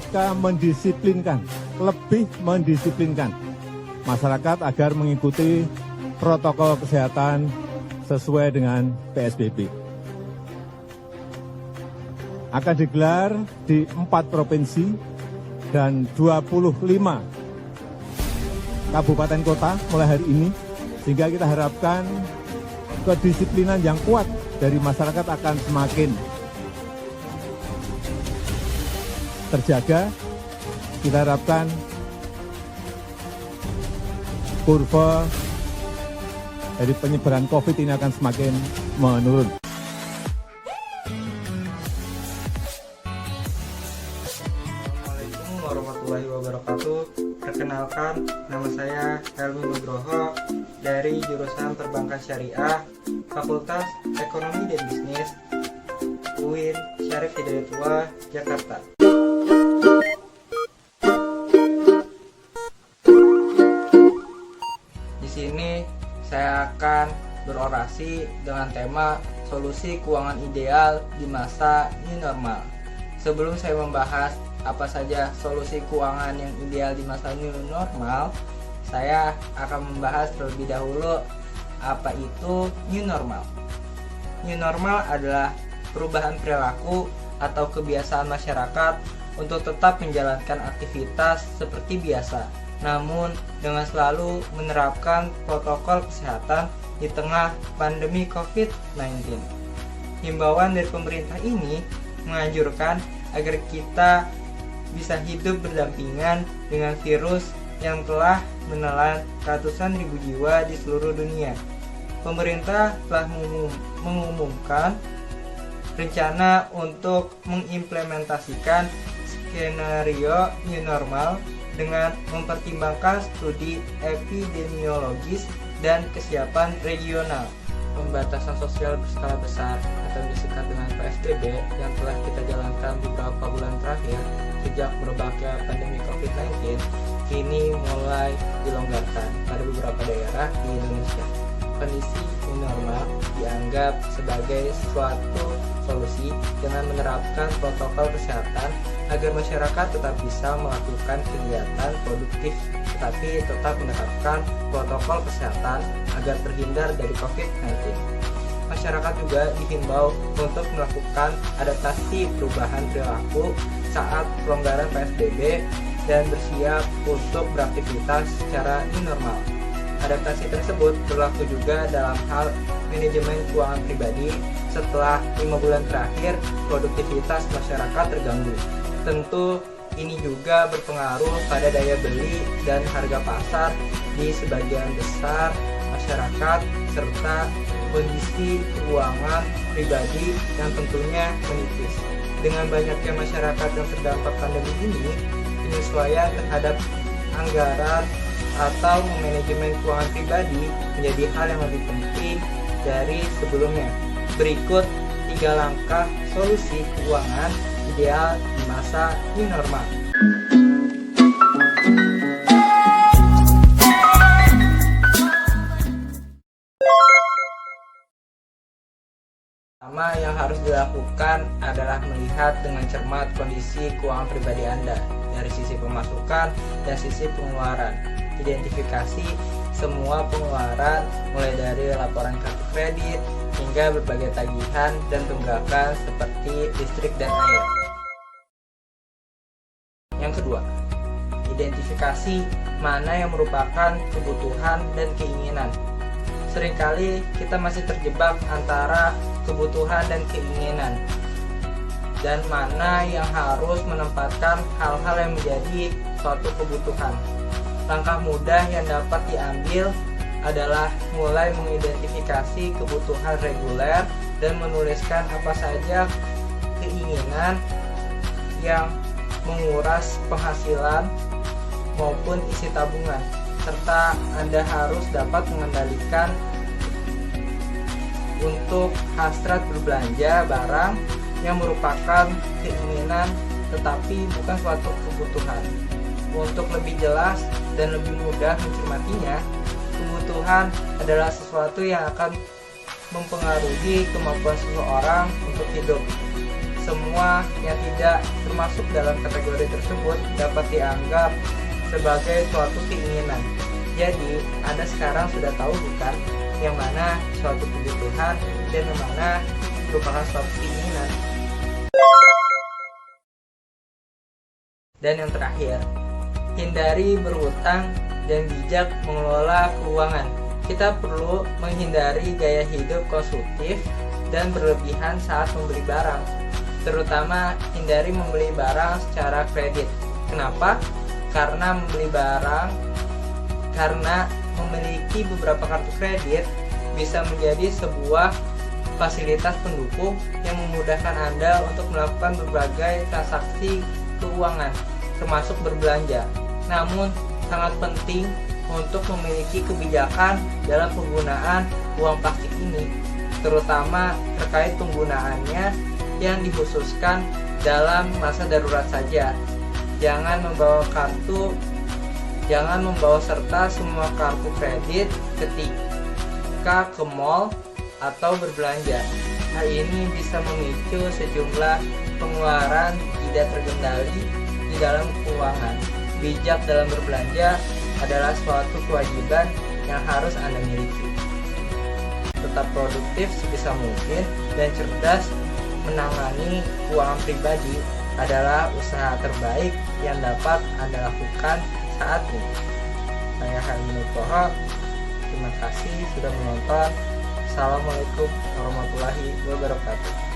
LPSK mendisiplinkan, lebih mendisiplinkan masyarakat agar mengikuti protokol kesehatan sesuai dengan PSBB. Akan digelar di 4 provinsi dan 25 kabupaten kota mulai hari ini, sehingga kita harapkan kedisiplinan yang kuat dari masyarakat akan semakin terjaga. Kita harapkan kurva dari penyebaran COVID ini akan semakin menurun. Assalamualaikum warahmatullahi wabarakatuh. Perkenalkan, nama saya Helmi Nugroho dari jurusan Perbankan Syariah, Fakultas Ekonomi dan Bisnis, UIN Syarif Hidayatullah, Jakarta. Di sini saya akan berorasi dengan tema solusi keuangan ideal di masa new normal. Sebelum saya membahas apa saja solusi keuangan yang ideal di masa new normal, saya akan membahas terlebih dahulu apa itu new normal. New normal adalah perubahan perilaku atau kebiasaan masyarakat untuk tetap menjalankan aktivitas seperti biasa, namun dengan selalu menerapkan protokol kesehatan di tengah pandemi COVID-19. Himbauan dari pemerintah ini menganjurkan agar kita bisa hidup berdampingan dengan virus yang telah menelan ratusan ribu jiwa di seluruh dunia. Pemerintah telah mengumumkan rencana untuk mengimplementasikan skenario new normal dengan mempertimbangkan studi epidemiologis dan kesiapan regional. Pembatasan sosial berskala besar atau disingkat dengan PSBB yang telah kita jalankan beberapa bulan terakhir sejak merebaknya pandemi COVID-19 kini mulai dilonggarkan pada beberapa daerah di Indonesia. Kondisi new normal dianggap sebagai suatu solusi dengan menerapkan protokol kesehatan agar masyarakat tetap bisa melakukan kegiatan produktif tetapi tetap menerapkan protokol kesehatan agar terhindar dari COVID-19. Masyarakat juga dihimbau untuk melakukan adaptasi perubahan perilaku saat pelonggaran PSBB dan bersiap untuk beraktivitas secara new normal. Adaptasi tersebut berlaku juga dalam hal manajemen keuangan pribadi setelah 5 bulan terakhir produktivitas masyarakat terganggu. Tentu ini juga berpengaruh pada daya beli dan harga pasar di sebagian besar masyarakat serta kondisi keuangan pribadi yang tentunya menipis. Dengan banyaknya masyarakat yang terdampak pandemi ini, penyesuaian terhadap anggaran atau manajemen keuangan pribadi menjadi hal yang lebih penting dari sebelumnya. Berikut 3 langkah solusi keuangan ideal di masa new normal. Pertama yang harus dilakukan adalah melihat dengan cermat kondisi keuangan pribadi Anda dari sisi pemasukan dan sisi pengeluaran. Identifikasi semua pengeluaran mulai dari laporan kartu kredit hingga berbagai tagihan dan tunggakan seperti listrik dan air. Yang kedua, identifikasi mana yang merupakan kebutuhan dan keinginan. Seringkali kita masih terjebak antara kebutuhan dan keinginan, dan mana yang harus menempatkan hal-hal yang menjadi suatu kebutuhan. Langkah mudah yang dapat diambil adalah mulai mengidentifikasi kebutuhan reguler dan menuliskan apa saja keinginan yang menguras penghasilan maupun isi tabungan, serta Anda harus dapat mengendalikan untuk hasrat berbelanja barang yang merupakan keinginan tetapi bukan suatu kebutuhan. Untuk lebih jelas dan lebih mudah mencermatinya, kebutuhan adalah sesuatu yang akan mempengaruhi kemampuan seseorang untuk hidup. semua yang tidak termasuk dalam kategori tersebut dapat dianggap sebagai suatu keinginan. Jadi, Anda sekarang sudah tahu bukan yang mana suatu kebutuhan dan yang mana merupakan suatu keinginan. Dan yang terakhir, hindari berhutang dan bijak mengelola keuangan. Kita perlu menghindari gaya hidup konsumtif dan berlebihan saat membeli barang. Terutama hindari membeli barang secara kredit. Kenapa? Karena memiliki beberapa kartu kredit bisa menjadi sebuah fasilitas pendukung yang memudahkan Anda untuk melakukan berbagai transaksi keuangan, termasuk berbelanja. Namun, sangat penting untuk memiliki kebijakan dalam penggunaan uang plastik ini, terutama terkait penggunaannya yang dikhususkan dalam masa darurat saja. Jangan membawa serta semua kartu kredit ketika ke mall atau berbelanja. Hal ini bisa memicu sejumlah pengeluaran tidak terkendali di dalam keuangan. Bijak dalam berbelanja adalah suatu kewajiban yang harus Anda miliki. Tetap produktif sebisa mungkin dan cerdas menangani keuangan pribadi adalah usaha terbaik yang dapat Anda lakukan saat ini. Saya Khalid Nugroho. Terima kasih sudah menonton. Assalamualaikum warahmatullahi wabarakatuh.